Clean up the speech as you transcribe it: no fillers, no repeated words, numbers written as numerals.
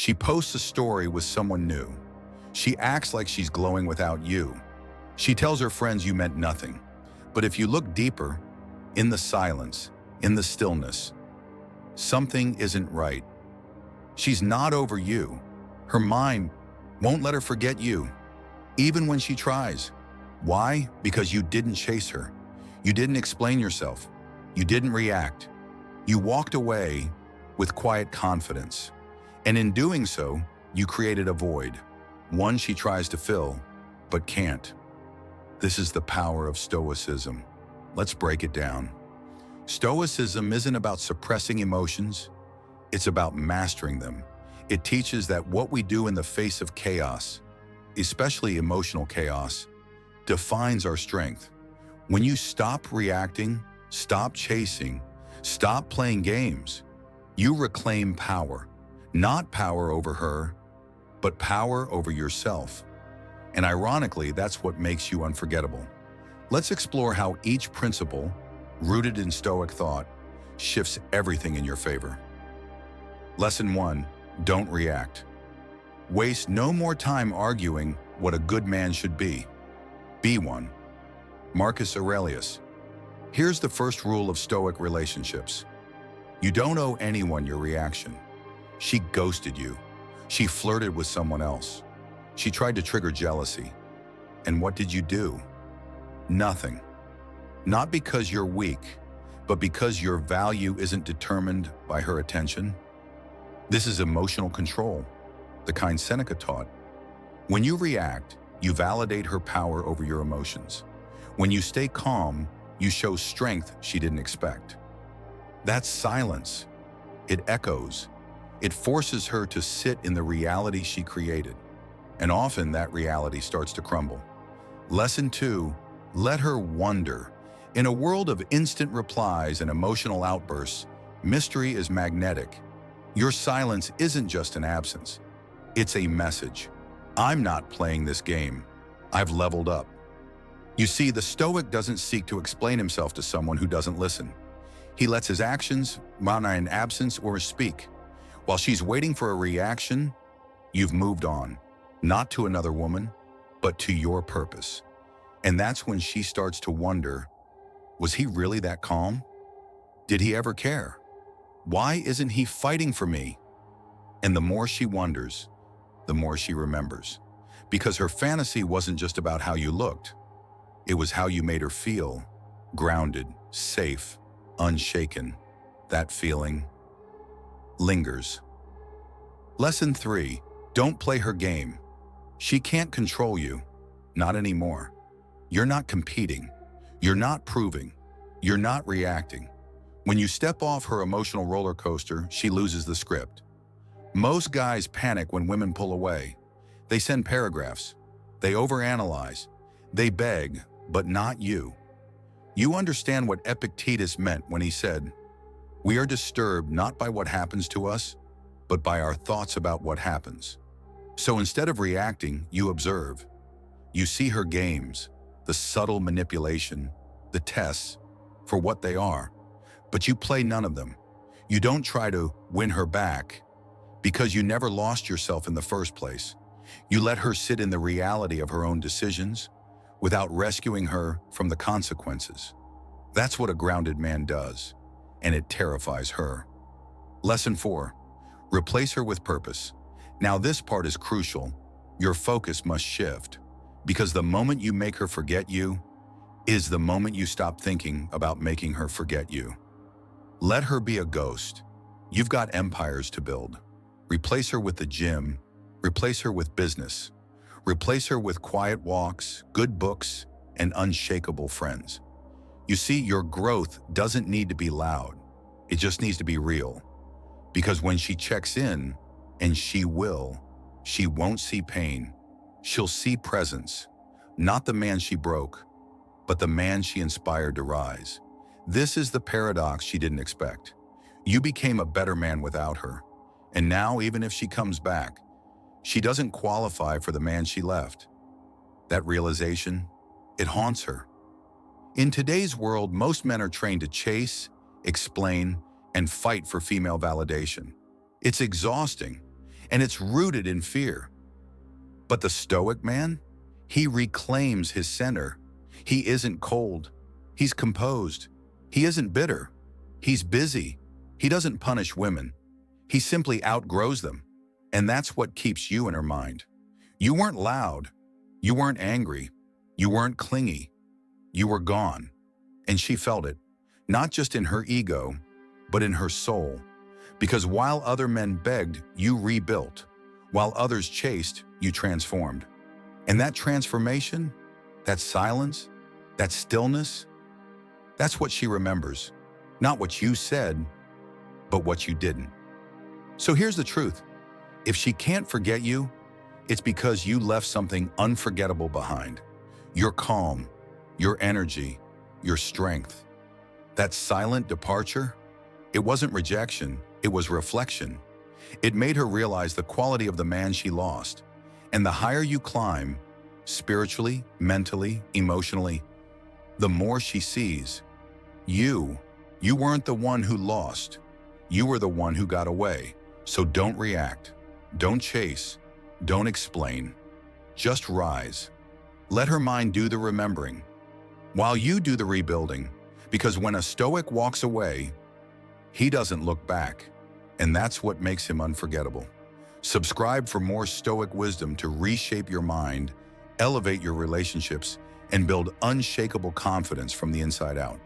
She posts a story with someone new. She acts like she's glowing without you. She tells her friends you meant nothing. But if you look deeper, in the silence, in the stillness, something isn't right. She's not over you. Her mind won't let her forget you, even when she tries. Why? Because you didn't chase her. You didn't explain yourself. You didn't react. You walked away with quiet confidence. And in doing so, you created a void, one she tries to fill, but can't. This is the power of Stoicism. Let's break it down. Stoicism isn't about suppressing emotions. It's about mastering them. It teaches that what we do in the face of chaos, especially emotional chaos, defines our strength. When you stop reacting, stop chasing, stop playing games, you reclaim power. Not power over her, but power over yourself. And ironically, that's what makes you unforgettable. Let's explore how each principle, rooted in Stoic thought, shifts everything in your favor. Lesson 1. Don't react. Waste no more time arguing what a good man should be. Be one. Marcus Aurelius. Here's the first rule of Stoic relationships. You don't owe anyone your reaction. She ghosted you. She flirted with someone else. She tried to trigger jealousy. And what did you do? Nothing. Not because you're weak, but because your value isn't determined by her attention. This is emotional control, the kind Seneca taught. When you react, you validate her power over your emotions. When you stay calm, you show strength she didn't expect. That's silence. It echoes. It forces her to sit in the reality she created. And often that reality starts to crumble. Lesson 2, let her wonder. In a world of instant replies and emotional outbursts, mystery is magnetic. Your silence isn't just an absence. It's a message. I'm not playing this game. I've leveled up. You see, the Stoic doesn't seek to explain himself to someone who doesn't listen. He lets his actions, whether in absence or speak. While she's waiting for a reaction, you've moved on, not to another woman, but to your purpose. And that's when she starts to wonder, was he really that calm? Did he ever care? Why isn't he fighting for me? And the more she wonders, the more she remembers. Because her fantasy wasn't just about how you looked. It was how you made her feel, grounded, safe, unshaken. That feeling lingers. Lesson 3, don't play her game. She can't control you, not anymore. You're not competing. You're not proving. You're not reacting. When you step off her emotional roller coaster, she loses the script. Most guys panic when women pull away. They send paragraphs. They overanalyze. They beg, but not you. You understand what Epictetus meant when he said, "We are disturbed not by what happens to us, but by our thoughts about what happens." So instead of reacting, you observe. You see her games, the subtle manipulation, the tests, for what they are. But you play none of them. You don't try to win her back, because you never lost yourself in the first place. You let her sit in the reality of her own decisions, without rescuing her from the consequences. That's what a grounded man does, and it terrifies her. Lesson 4, replace her with purpose. Now this part is crucial. Your focus must shift, because the moment you make her forget you is the moment you stop thinking about making her forget you. Let her be a ghost. You've got empires to build. Replace her with the gym. Replace her with business. Replace her with quiet walks, good books, and unshakable friends. You see, your growth doesn't need to be loud. It just needs to be real. Because when she checks in, and she won't see pain. She'll see presence. Not the man she broke, but the man she inspired to rise. This is the paradox she didn't expect. You became a better man without her. And now, even if she comes back, she doesn't qualify for the man she left. That realization, it haunts her. In today's world, most men are trained to chase, explain, and fight for female validation. It's exhausting, and it's rooted in fear. But the Stoic man, he reclaims his center. He isn't cold. He's composed. He isn't bitter. He's busy. He doesn't punish women. He simply outgrows them. And that's what keeps you in her mind. You weren't loud. You weren't angry. You weren't clingy. You were gone. And she felt it, not just in her ego, but in her soul. Because while other men begged, you rebuilt. While others chased, you transformed. And that transformation, that silence, that stillness, that's what she remembers. Not what you said, but what you didn't. So here's the truth. If she can't forget you, it's because you left something unforgettable behind. Your calm, your energy, your strength. That silent departure, it wasn't rejection, it was reflection. It made her realize the quality of the man she lost. And the higher you climb, spiritually, mentally, emotionally, the more she sees. You weren't the one who lost. You were the one who got away. So don't react. Don't chase. Don't explain. Just rise. Let her mind do the remembering, while you do the rebuilding, because when a Stoic walks away, he doesn't look back, and that's what makes him unforgettable. Subscribe for more Stoic wisdom to reshape your mind, elevate your relationships, and build unshakable confidence from the inside out.